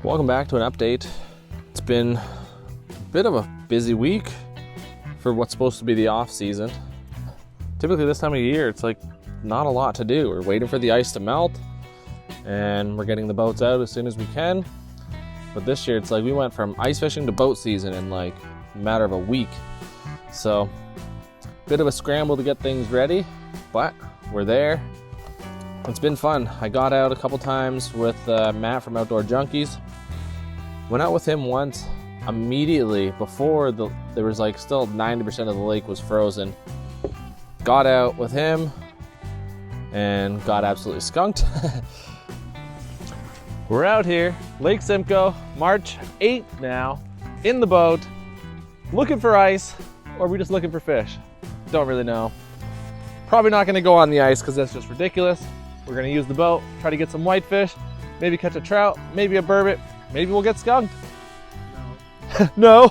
Welcome back to an update. It's been a bit of a busy week for what's supposed to be the off season. Typically this time of year, it's like not a lot to do. We're waiting for the ice to melt and we're getting the boats out as soon as we can. But this year, it's like we went from ice fishing to boat season in like a matter of a week. So, bit of a scramble to get things ready, but we're there. It's been fun. I got out a couple times with Matt from Outdoor Junkies. Went out with him once immediately before there was like still 90% of the lake was frozen. Got out with him and got absolutely skunked. We're out here, Lake Simcoe, March 8th now, in the boat, looking for ice, or are we just looking for fish? Don't really know. Probably not gonna go on the ice because that's just ridiculous. We're gonna use the boat, try to get some whitefish, maybe catch a trout, maybe a burbot, maybe we'll get skunked. No.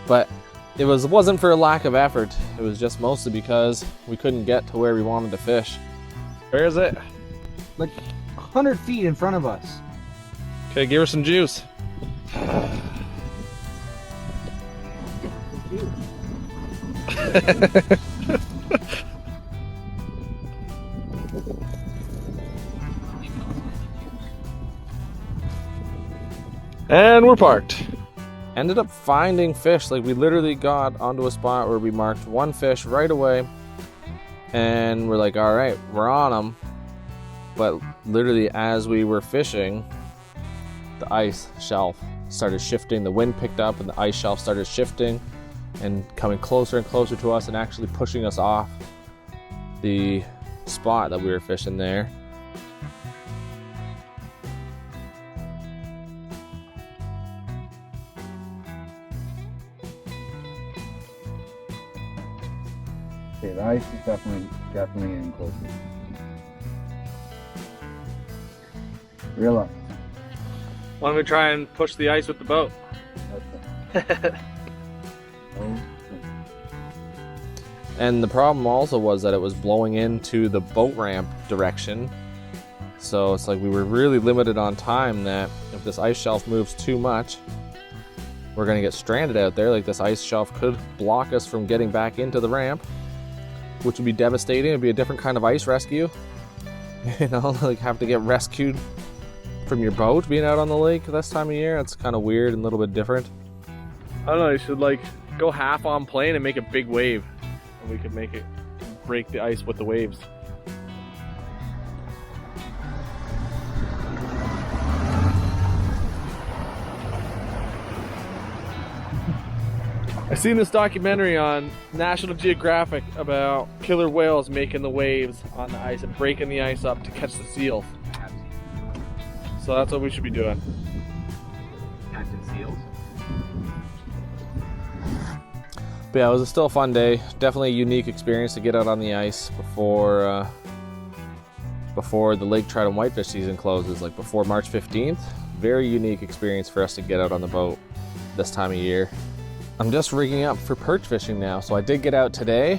But it wasn't for a lack of effort. It was just mostly because we couldn't get to where we wanted to fish. Where is it? Like 100 feet in front of us. Okay, give her some juice. And we're parked. Ended up finding fish. Like we literally got onto a spot where we marked one fish right away and we're like, all right, we're on them. But literally as we were fishing, the ice shelf started shifting, the wind picked up and the ice shelf started shifting and coming closer and closer to us and actually pushing us off the spot that we were fishing there. Okay, the ice is definitely getting closer. Real up. Why don't we try and push the ice with the boat? Okay. And the problem also was that it was blowing into the boat ramp direction. So it's like we were really limited on time, that if this ice shelf moves too much, we're gonna get stranded out there. Like this ice shelf could block us from getting back into the ramp, which would be devastating. It'd be a different kind of ice rescue. You know, like have to get rescued from your boat being out on the lake this time of year. It's kind of weird and a little bit different. I don't know, you should like go half on plane and make a big wave. And we could make it break the ice with the waves. I seen this documentary on National Geographic about killer whales making the waves on the ice and breaking the ice up to catch the seals. So that's what we should be doing. Catching seals? But yeah, it was still a fun day. Definitely a unique experience to get out on the ice before the lake trout and whitefish season closes, like before March 15th. Very unique experience for us to get out on the boat this time of year. I'm just rigging up for perch fishing now, so I did get out today.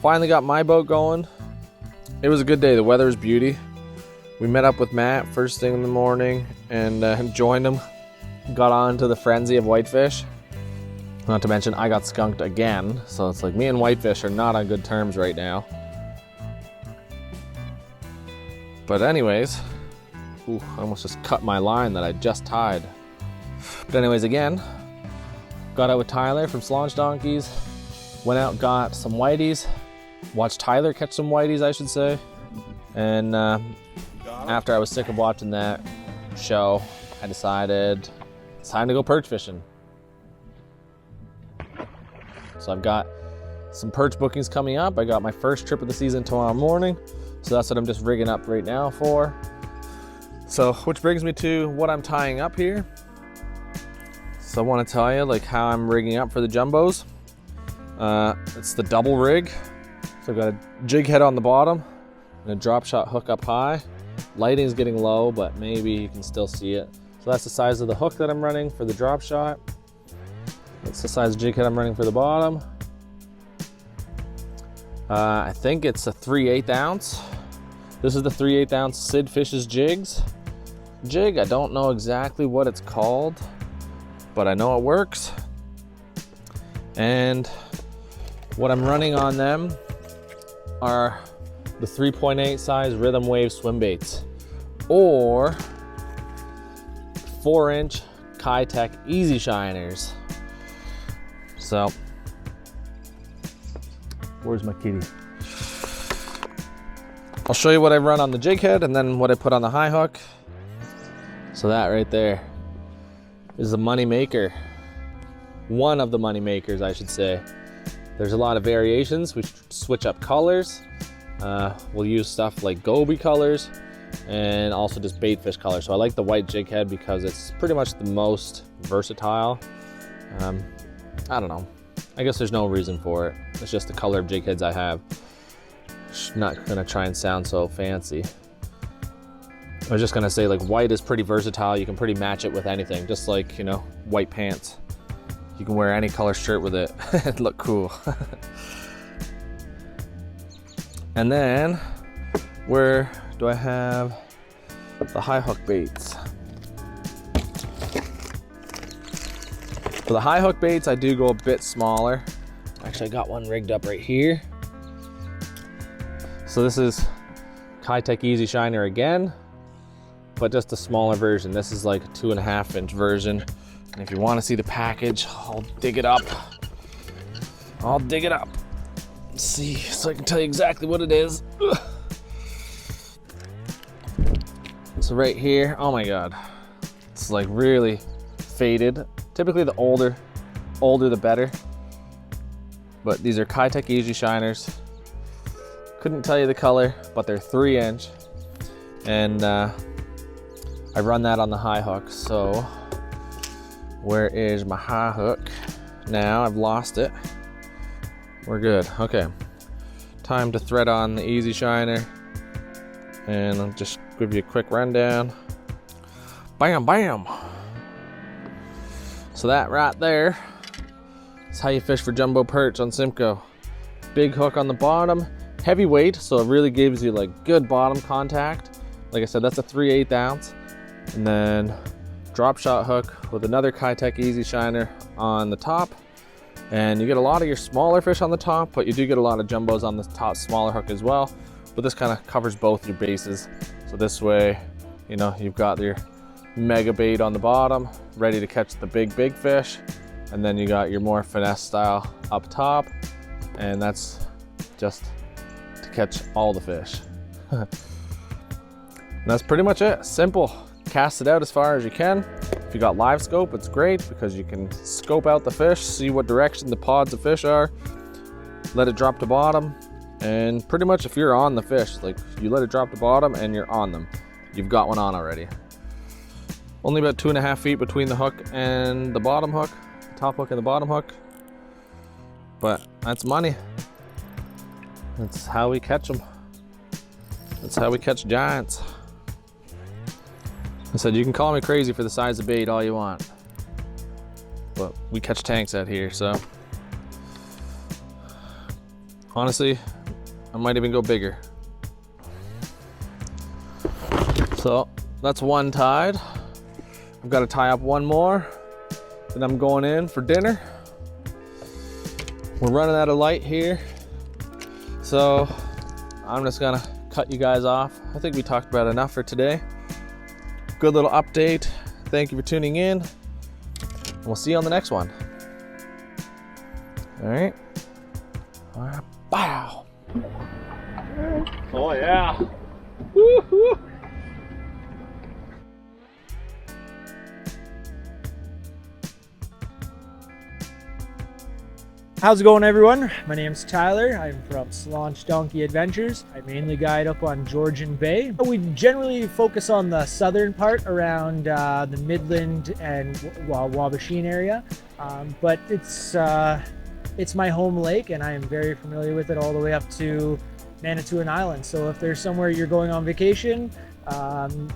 Finally got my boat going. It was a good day. The weather was beauty. We met up with Matt first thing in the morning and joined him. Got on to the frenzy of whitefish. Not to mention I got skunked again, so it's like me and whitefish are not on good terms right now. But anyways, I almost just cut my line that I just tied. But anyways, again, got out with Tyler from Slaunch Donkeys. Went out, got some whiteys. Watched Tyler catch some whiteys, I should say. And after I was sick of watching that show, I decided it's time to go perch fishing. So I've got some perch bookings coming up. I got my first trip of the season tomorrow morning. So that's what I'm just rigging up right now for. So, which brings me to what I'm tying up here. So I want to tell you like how I'm rigging up for the jumbos. It's the double rig. So I've got a jig head on the bottom and a drop shot hook up high. Lighting's getting low, but maybe you can still see it. So that's the size of the hook that I'm running for the drop shot. That's the size of jig head I'm running for the bottom. I think it's a 3/8 ounce. This is the 3/8 ounce Sid Fish's jigs. jig. I don't know exactly what it's called, but I know it works. And what I'm running on them are the 3.8 size Rhythm Wave swim baits, or 4-inch Kitech Easy Shiners. So, where's my kitty? I'll show you what I run on the jig head and then what I put on the high hook. So that right there is the money maker. One of the money makers, I should say. There's a lot of variations. We switch up colors. We'll use stuff like goby colors and also just baitfish colors. So I like the white jig head because it's pretty much the most versatile. I don't know. I guess there's no reason for it. It's just the color of jig heads I have. Not gonna try and sound so fancy. I was just gonna say, like, white is pretty versatile. You can pretty match it with anything, just like, you know, white pants. You can wear any color shirt with it. It'd look cool. And then, where do I have the high hook baits? For the high hook baits, I do go a bit smaller. Actually, I got one rigged up right here. So this is Kitech Easy Shiner again, but just a smaller version. This is like a 2.5-inch version. And if you want to see the package, I'll dig it up. Let's see, so I can tell you exactly what it is. Ugh. So right here, oh my God, it's like really faded. Typically the older the better. But these are Kitech Easy Shiners. Couldn't tell you the color, but they're 3-inch. And I run that on the high hook. So where is my high hook? Now I've lost it. We're good. Okay. Time to thread on the Easy Shiner. And I'll just give you a quick rundown. Bam, bam. So that right there is how you fish for jumbo perch on Simcoe. Big hook on the bottom, heavy weight, so it really gives you like good bottom contact. Like I said, that's a 3/8 ounce. And then drop shot hook with another Kitech Easy Shiner on the top. And you get a lot of your smaller fish on the top, but you do get a lot of jumbos on the top smaller hook as well. But this kind of covers both your bases. So this way, you know, you've got your mega bait on the bottom, ready to catch the big fish. And then you got your more finesse style up top. And that's just to catch all the fish. And that's pretty much it. Simple. Cast it out as far as you can. If you got live scope, it's great because you can scope out the fish, see what direction the pods of fish are, let it drop to bottom, and pretty much if you're on the fish, like you let it drop to bottom and you're on them, you've got one on already. Only about 2.5 feet between the hook and the bottom hook, top hook and the bottom hook, but that's money. That's how we catch them. That's how we catch giants. I said, you can call me crazy for the size of bait all you want, but we catch tanks out here, so honestly, I might even go bigger. So that's one tied. I've got to tie up one more, then I'm going in for dinner. We're running out of light here, so I'm just gonna cut you guys off. I think we talked about enough for today. Good little update. Thank you for tuning in. And we'll see you on the next one. All right. Wow. Oh yeah. Woo-hoo. How's it going, everyone? My name's Tyler. I'm from Slaunch Donkey Adventures. I mainly guide up on Georgian Bay. We generally focus on the southern part around the Midland and Wabashine area, but it's my home lake and I am very familiar with it all the way up to Manitoulin Island. So if there's somewhere you're going on vacation,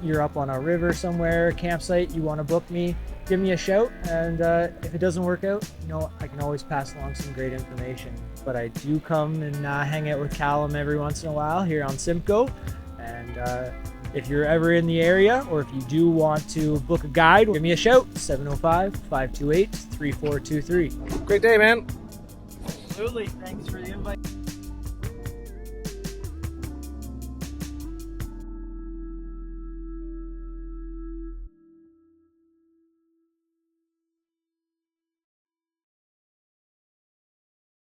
you're up on a river somewhere, campsite, you want to book me, give me a shout, and if it doesn't work out, you know, I can always pass along some great information. But I do come and hang out with Callum every once in a while here on Simcoe, and If you're ever in the area, or if you do want to book a guide, give me a shout, 705-528-3423. Great day, man. Absolutely. Thanks for the invite.